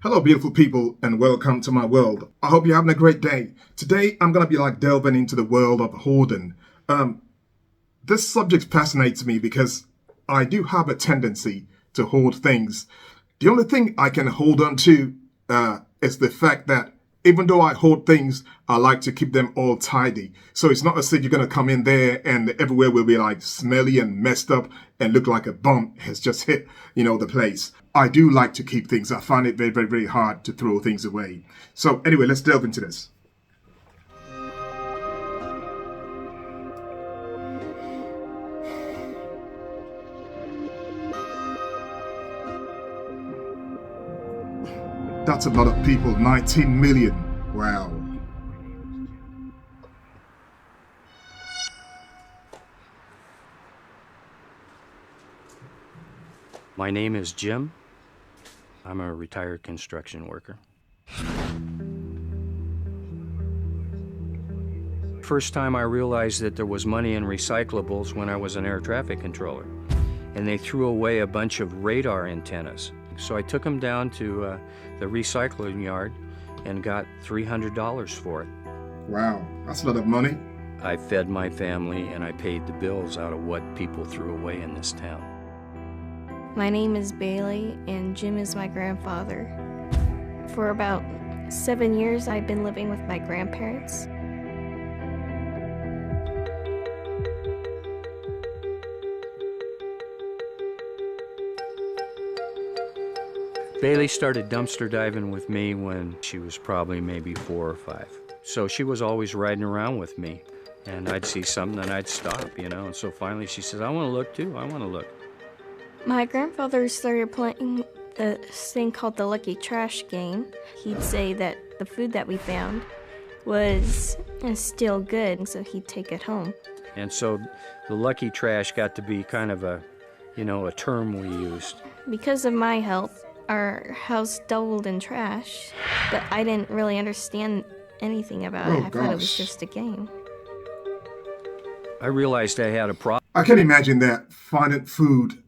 Hello, beautiful people, and welcome to my world. I hope you're having a great day. Today, I'm going to be delving into the world of hoarding. Um, this subject fascinates me because I do have a tendency to hoard things. The only thing I can hold on to is the fact that even though I hoard things, I like to keep them all tidy. So it's not as if you're going to come in there and everywhere will be smelly and messed up and look like a bomb has just hit, the place. I do like to keep things. I find it very, very, very hard to throw things away. So anyway, let's delve into this. That's a lot of people, 19 million. Wow. My name is Jim. I'm a retired construction worker. First time I realized that there was money in recyclables when I was an air traffic controller. And they threw away a bunch of radar antennas. So I took them down to the recycling yard and got $300 for it. Wow, that's a lot of money. I fed my family and I paid the bills out of what people threw away in this town. My name is Bailey, and Jim is my grandfather. For about 7 years, I've been living with my grandparents. Bailey started dumpster diving with me when she was probably maybe 4 or 5. So she was always riding around with me, and I'd see something and I'd stop, and so finally she says, I want to look too, I want to look. My grandfather started playing this thing called the Lucky Trash game. He'd say that the food that we found was still good, and so he'd take it home. And so the Lucky Trash got to be kind of a term we used. Because of my help, our house doubled in trash, but I didn't really understand anything about it. I thought it was just a game. I realized I had a problem. I can imagine that, finding food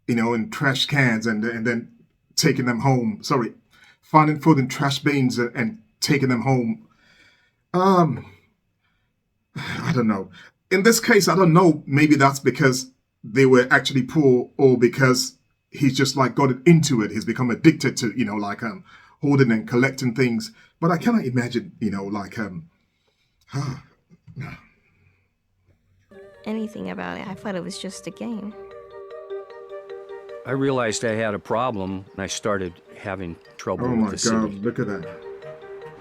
in trash cans and then taking them home. Sorry, finding food in trash bins and taking them home. I don't know. In this case, I don't know. Maybe that's because they were actually poor, or because he's just got into it. He's become addicted to hoarding and collecting things. But I cannot imagine Anything about it. I thought it was just a game. I realized I had a problem, and I started having trouble with the city. Oh my God, look at that.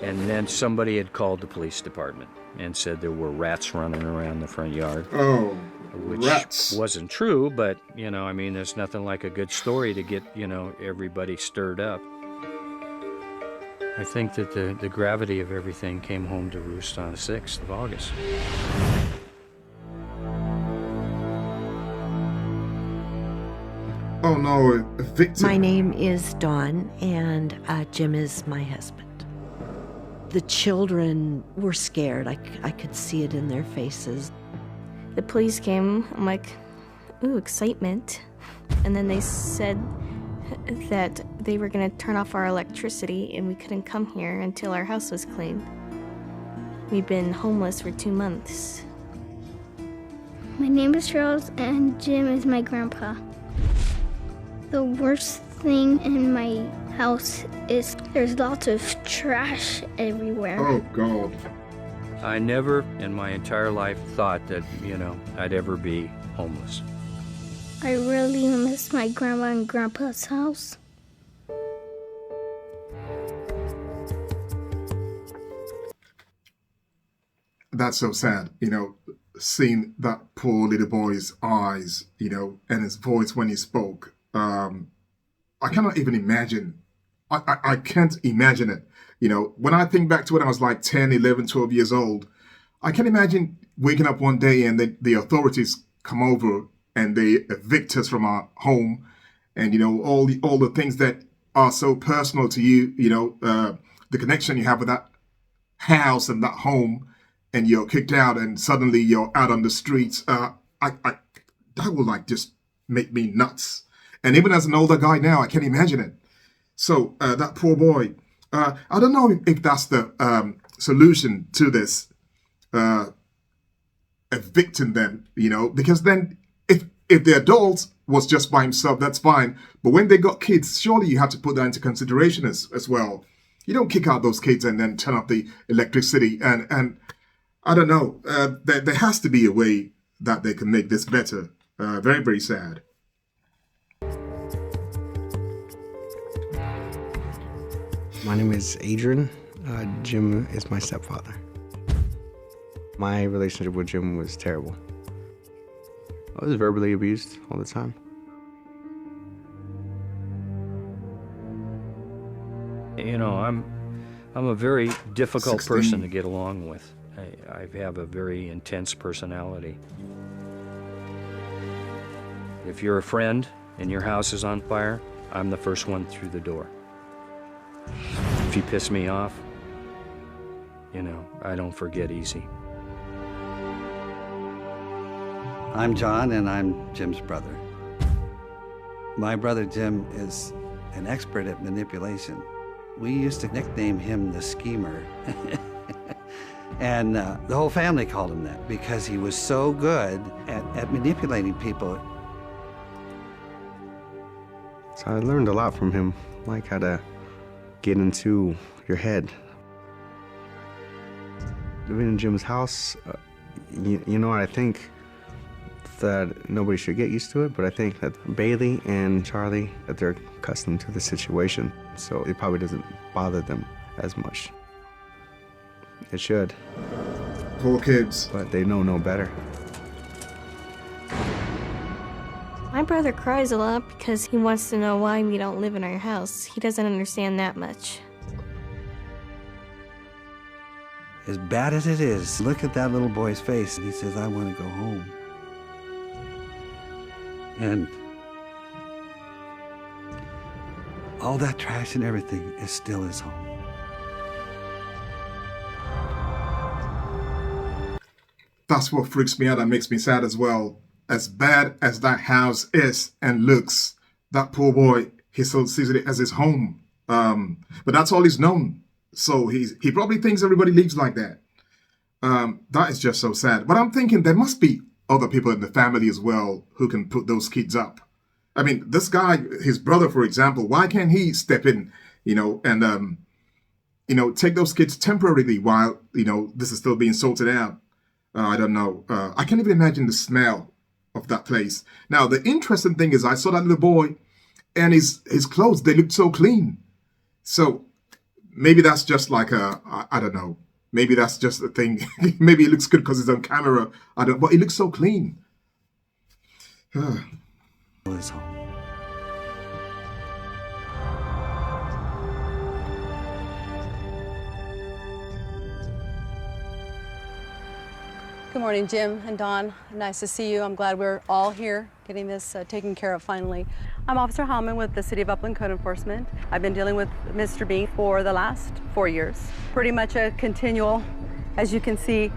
And then somebody had called the police department and said there were rats running around the front yard. Oh, which rats. wasn't true, but, there's nothing like a good story to get, everybody stirred up. I think that the gravity of everything came home to roost on the 6th of August. Oh no, a victim. My name is Dawn, and Jim is my husband. The children were scared. I could see it in their faces. The police came. I'm like, ooh, excitement. And then they said that they were going to turn off our electricity and we couldn't come here until our house was cleaned. We've been homeless for 2 months. My name is Charles, and Jim is my grandpa. The worst thing in my house is there's lots of trash everywhere. Oh God. I never in my entire life thought that, I'd ever be homeless. I really miss my grandma and grandpa's house. That's so sad, seeing that poor little boy's eyes, and his voice when he spoke. I cannot even imagine. I can't imagine it. When I think back to when I was 10, 11, 12 years old, I can imagine waking up one day and the authorities come over and they evict us from our home, and all the things that are so personal to you, the connection you have with that house and that home, and you're kicked out and suddenly you're out on the streets. That will just make me nuts. And even as an older guy now, I can't imagine it. So that poor boy, I don't know if that's the solution to this, evicting them, because then if the adult was just by himself, that's fine. But when they got kids, surely you have to put that into consideration as well. You don't kick out those kids and then turn off the electricity. And I don't know, there has to be a way that they can make this better. Very, very sad. My name is Adrian. Jim is my stepfather. My relationship with Jim was terrible. I was verbally abused all the time. I'm a very difficult 16. person to get along with. I have a very intense personality. If you're a friend and your house is on fire, I'm the first one through the door. If you piss me off, I don't forget easy. I'm John, and I'm Jim's brother. My brother Jim is an expert at manipulation. We used to nickname him the schemer. And the whole family called him that because he was so good at manipulating people. So I learned a lot from him, like how to get into your head. Living in Jim's house, you know what, I think that nobody should get used to it, but I think that Bailey and Charlie, that they're accustomed to the situation, so it probably doesn't bother them as much. It should. Poor kids. But they know no better. My brother cries a lot because he wants to know why we don't live in our house. He doesn't understand that much. As bad as it is, look at that little boy's face, and he says, I want to go home. And all that trash and everything is still his home. That's what freaks me out and makes me sad as well. As bad as that house is and looks, that poor boy, he still sees it as his home. But that's all he's known. So he probably thinks everybody lives like that. That is just so sad. But I'm thinking there must be other people in the family as well who can put those kids up. I mean, this guy, his brother, for example, why can't he step in, and, take those kids temporarily while, this is still being sorted out? I don't know. I can't even imagine the smell of that place. Now, the interesting thing is I saw that little boy and his clothes, they looked so clean. So maybe that's just like I don't know. Maybe that's just a thing. Maybe it looks good because it's on camera. But it looks so clean. His home. Good morning, Jim and Dawn. Nice to see you. I'm glad we're all here getting this taken care of finally. I'm Officer Hallman with the City of Upland Code Enforcement. I've been dealing with Mr. Bean for the last 4 years. Pretty much a continual, as you can see,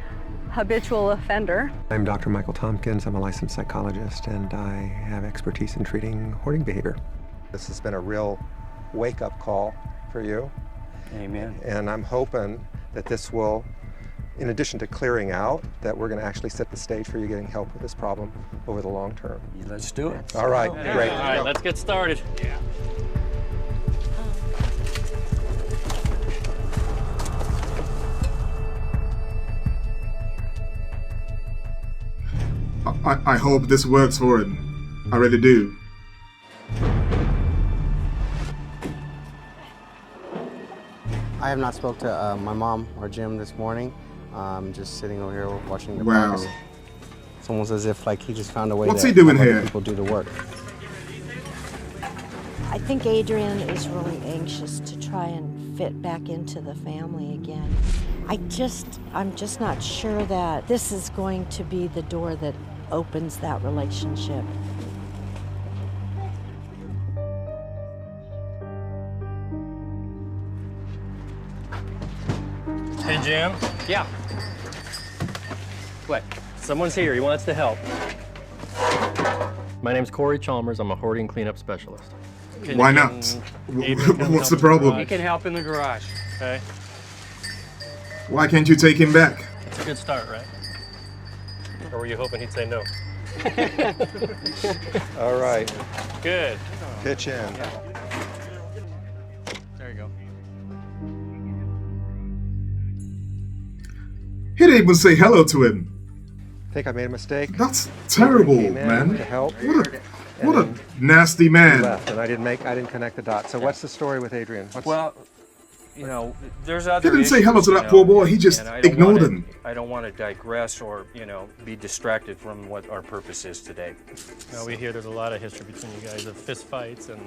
habitual offender. I'm Dr. Michael Tompkins. I'm a licensed psychologist, and I have expertise in treating hoarding behavior. This has been a real wake-up call for you. Amen. And I'm hoping that this will, in addition to clearing out, that we're going to actually set the stage for you getting help with this problem over the long term. Let's do it. All right, great. All right, let's get started. Yeah. I hope this works for him. I really do. I have not spoke to my mom or Jim this morning. I'm just sitting over here watching the Wow. progress. It's almost as if like he just found a way What's to he doing have other here? people do the work. I think Adrian is really anxious to try and fit back into the family again. I'm just not sure that this is going to be the door that opens that relationship. Hey, Jim. Yeah. What? Someone's here. He wants to help. My name's Corey Chalmers. I'm a hoarding cleanup specialist. Why not? What's the problem? He can help in the garage. Okay. Why can't you take him back? It's a good start, right? Or were you hoping he'd say no? All right, Good. pitch in. There you go. He didn't even say hello to him. Think I made a mistake? That's terrible, Came in man. to help. What a nasty man. Left, and I didn't connect the dots. So what's the story with Adrian? Well, you know, there's other He didn't say hello to issues, that poor boy. He just and I don't ignored wanna- him. I don't want to digress or, be distracted from what our purpose is today. Now we hear there's a lot of history between you guys of fist fights and,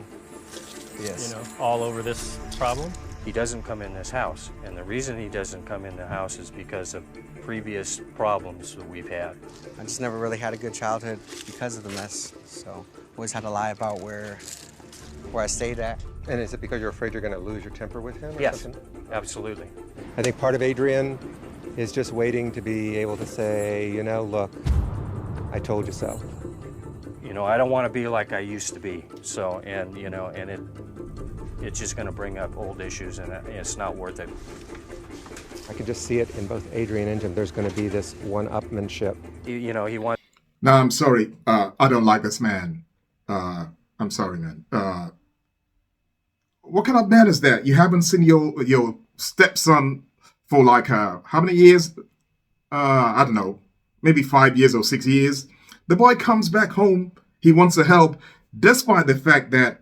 Yes. all over this problem. He doesn't come in this house, and the reason he doesn't come in the house is because of previous problems that we've had. I just never really had a good childhood because of the mess. So always had to lie about where I stayed at. And is it because you're afraid you're going to lose your temper with him or Yes, something? absolutely. I think part of Adrian is just waiting to be able to say, look, I told you so. I don't want to be like I used to be. So, and it's just going to bring up old issues, and it's not worth it. I can just see it in both Adrian and Jim. There's going to be this one-upmanship. He wants. No, I'm sorry. I don't like this man. I'm sorry, man. What kind of man is that? You haven't seen your stepson for like how many years? I don't know, maybe 5 years or 6 years. The boy comes back home. He wants to help, despite the fact that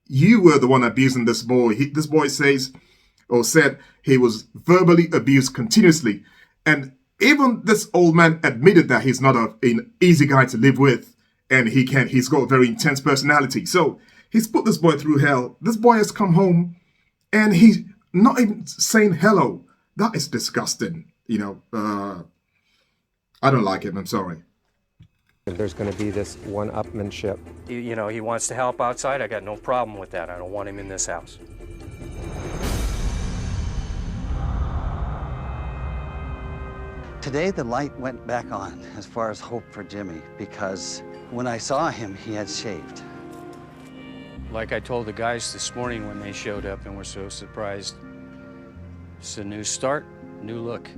you were the one abusing this boy. This boy said he was verbally abused continuously. And even this old man admitted that he's not an easy guy to live with. And he's got a very intense personality. So he's put this boy through hell. This boy has come home and he's not even saying hello. That is disgusting. I don't like him. I'm sorry. There's going to be this one-upmanship. He wants to help outside. I got no problem with that. I don't want him in this house. Today the light went back on as far as hope for Jimmy, because when I saw him, he had shaved. Like I told the guys this morning when they showed up and were so surprised, it's a new start, new look.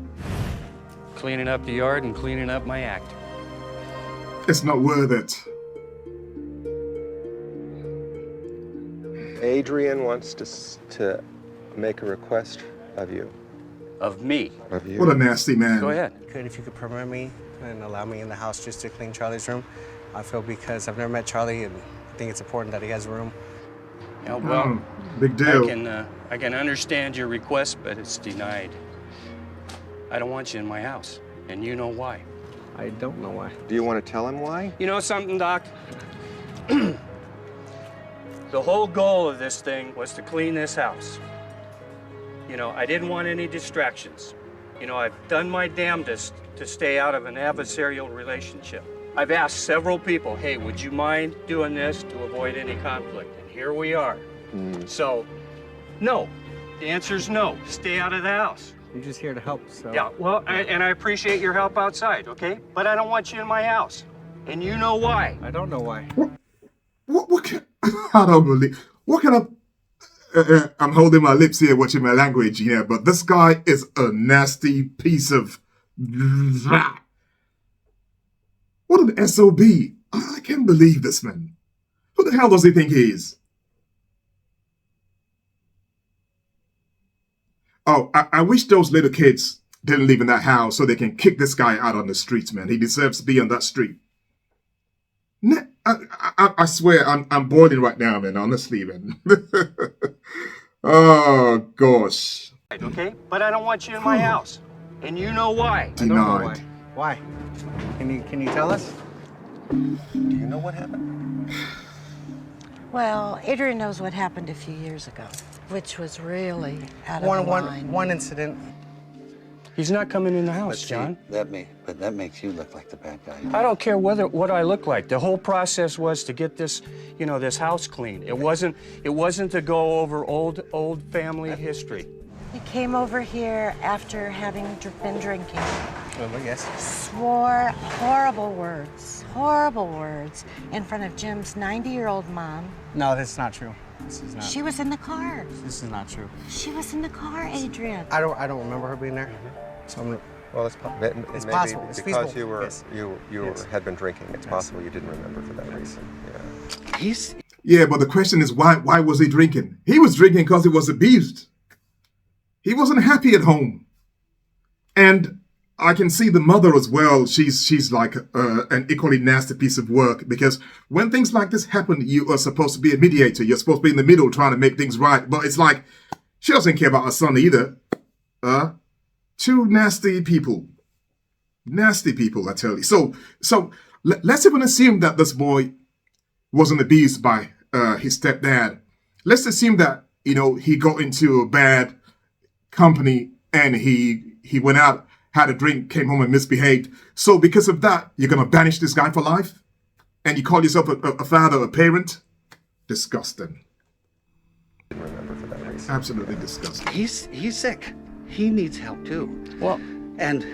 Cleaning up the yard and cleaning up my act. It's not worth it. Adrian wants to make a request of you. Of me. Of you. What a nasty man. Go ahead. If you could permit me and allow me in the house just to clean Charlie's room. I feel because I've never met Charlie and I think it's important that he has a room. Yeah, well, big deal. I can understand your request, but it's denied. I don't want you in my house, and you know why. I don't know why. Do you want to tell him why? You know something, Doc? The whole goal of this thing was to clean this house. I didn't want any distractions. I've done my damnedest to stay out of an adversarial relationship. I've asked several people, hey, would you mind doing this to avoid any conflict? And here we are. So, no. The answer's no. Stay out of the house. You're just here to help, so. Yeah, well, and I appreciate your help outside, okay? But I don't want you in my house. And you know why. I don't know why. What I don't believe. What kind of... I'm holding my lips here watching my language, but this guy is a nasty piece of... What an SOB. I can't believe this man. Who the hell does he think he is? Oh, I wish those little kids didn't live in that house so they can kick this guy out on the streets, man. He deserves to be on that street. I swear, I'm boiling right now, man. Honestly, man. Oh, gosh. Okay, but I don't want you in my house. And you know why. Denied. Why? Can you tell us? Do you know what happened? Well, Adrian knows what happened a few years ago, which was really out of line. One incident. He's not coming in the But house, see, John. that makes you look like the bad guy. I don't care what I look like. The whole process was to get this, this house clean. It wasn't to go over old family history. He came over here after having been drinking. Well, yes. Swore horrible words in front of Jim's 90-year-old mom. No, that's not true. This is not. She was in the car. This is not true. She was in the car, Adrian. I don't remember her being there. So Well, it's It's maybe possible. It's because feasible. you were Yes. you Yes. had been drinking. It's Yes. possible you didn't remember for that reason. Yeah. He's Yeah, but the question is why was he drinking? He was drinking because he was abused. He wasn't happy at home. And I can see the mother as well. She's like an equally nasty piece of work, because when things like this happen, you are supposed to be a mediator. You're supposed to be in the middle trying to make things right. But it's like she doesn't care about her son either. Two nasty people. Nasty people, I tell you. So let's even assume that this boy wasn't abused by his stepdad. Let's assume that, he got into a bad company and he went out, had a drink, came home and misbehaved. So because of that, you're going to banish this guy for life? And you call yourself a father, a parent? Disgusting. Didn't remember for that reason. Absolutely disgusting. he's sick. He needs help too. Well, And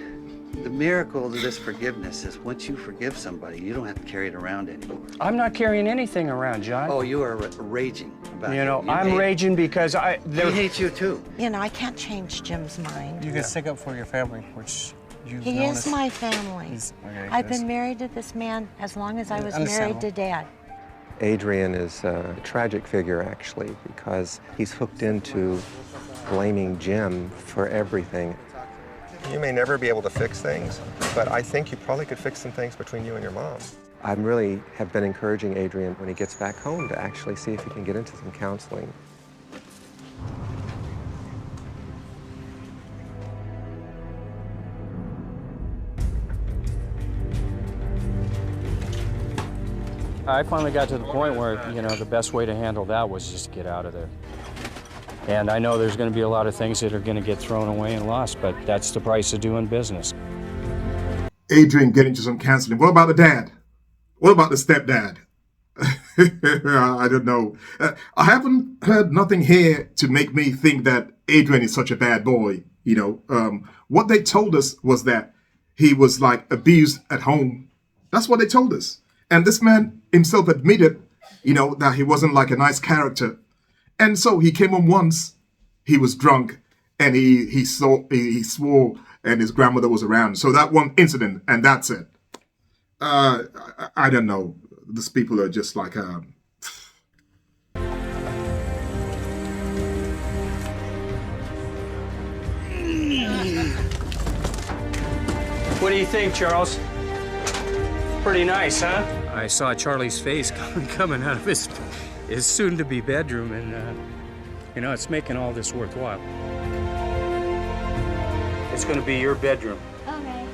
the miracle of this forgiveness is once you forgive somebody, you don't have to carry it around anymore. I'm not carrying anything around, John. Oh, you are raging about it. I'm raging because He hates you too. I can't change Jim's mind. You can stick up for your family, which you've He known is my family. Okay, I've yes. been married to this man as long as I was married to Dad. Adrian is a tragic figure, actually, because he's hooked into blaming Jim for everything. You may never be able to fix things, but I think you probably could fix some things between you and your mom. I really have been encouraging Adrian when he gets back home to actually see if he can get into some counseling. I finally got to the point where, the best way to handle that was just to get out of there. And I know there's going to be a lot of things that are going to get thrown away and lost, but that's the price of doing business. Adrian getting to some counseling. What about the dad? What about the stepdad? I don't know. I haven't heard nothing here to make me think that Adrian is such a bad boy. What they told us was that he was like abused at home. That's what they told us. And this man himself admitted, that he wasn't like a nice character. And so he came home once, he was drunk, and he swore, and his grandmother was around. So that one incident, and that's it. I don't know. These people are just like... What do you think, Charles? Pretty nice, huh? I saw Charlie's face coming out of his soon-to-be bedroom, and, it's making all this worthwhile. It's going to be your bedroom. Okay.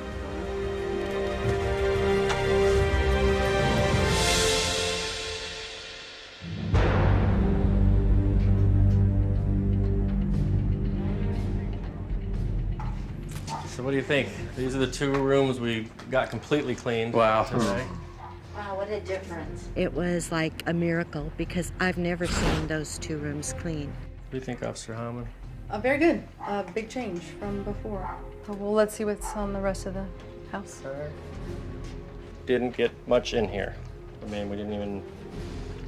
So what do you think? These are the 2 rooms we got completely cleaned. Wow. Today. Wow, what a difference. It was like a miracle because I've never seen those 2 rooms clean. What do you think, Officer Howman? Very good. Big change from before. Well, let's see what's on the rest of the house. Didn't get much in here. I mean, we didn't even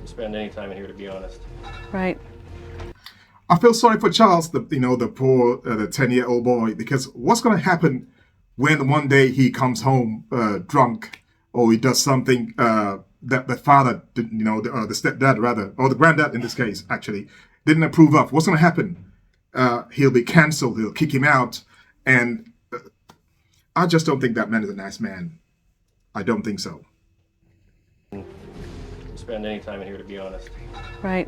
spend any time in here, to be honest. Right. I feel sorry for Charles, the poor, the 10-year-old boy, because what's going to happen when one day he comes home drunk, or he does something that the father, the stepdad rather, or the granddad in this case, actually, didn't approve of? What's going to happen? He'll be canceled, he'll kick him out, and I just don't think that man is a nice man. I don't think so. Spend any time in here, to be honest. Right.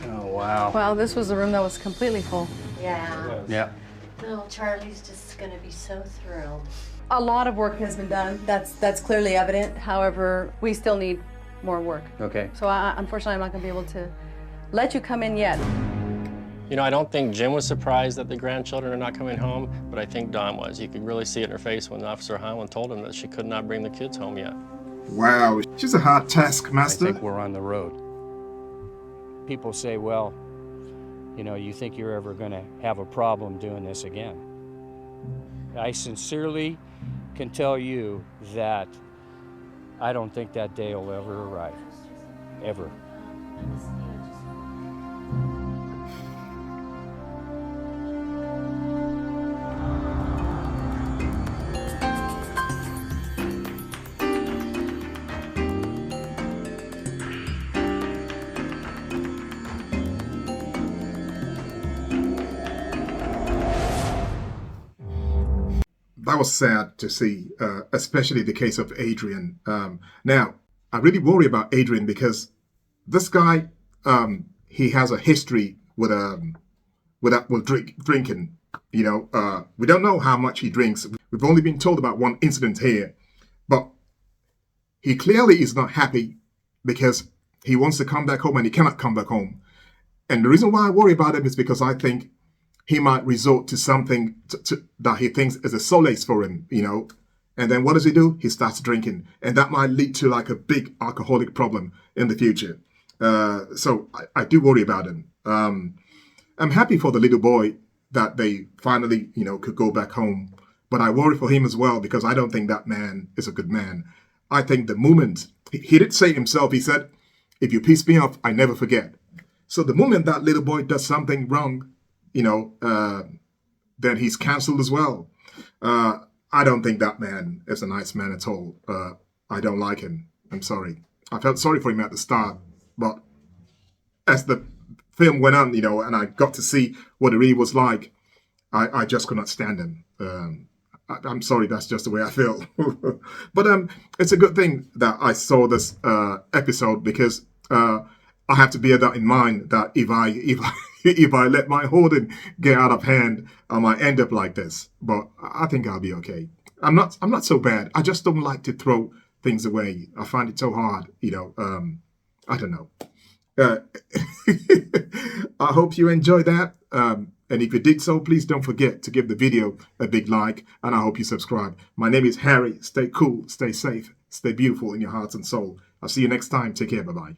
Oh, wow. Wow, this was a room that was completely full. Yeah. Yeah. No, Charlie's just going to be so thrilled. A lot of work has been done. That's clearly evident. However, we still need more work. Okay. So unfortunately, I'm not going to be able to let you come in yet. I don't think Jim was surprised that the grandchildren are not coming home, but I think Dawn was. You could really see it in her face when Officer Howland told him that she could not bring the kids home yet. Wow, she's a hard I taskmaster. think we're on the road. People say, well, you think you're ever going to have a problem doing this again. I sincerely can tell you that I don't think that day will ever arrive. Ever. That was sad to see, especially the case of Adrian. Now, I really worry about Adrian because this guy, he has a history with drinking. You know, we don't know how much he drinks. We've only been told about one incident here, but he clearly is not happy because he wants to come back home and he cannot come back home. And the reason why I worry about him is because I think he might resort to something that he thinks is a solace for him, you know. And then what does he do? He starts drinking. And that might lead to like a big alcoholic problem in the future. So I do worry about him. I'm happy for the little boy that they finally, you know, could go back home. But I worry for him as well because I don't think that man is a good man. I think the moment, he did say himself, he said, if you piss me off, I never forget. So the moment that little boy does something wrong, you know, then he's cancelled as well. I don't think that man is a nice man at all. I don't like him. I'm sorry. I felt sorry for him at the start, but as the film went on, you know, and I got to see what it really was like, I just could not stand him. I'm sorry, that's just the way I feel. But it's a good thing that I saw this episode because I have to bear that in mind that if I let my hoarding get out of hand, I might end up like this. But I think I'll be okay. I'm not so bad. I just don't like to throw things away. I find it so hard, you know. I don't know. I hope you enjoyed that. And if you did so, please don't forget to give the video a big like. And I hope you subscribe. My name is Harry. Stay cool, stay safe, stay beautiful in your heart and soul. I'll see you next time. Take care. Bye-bye.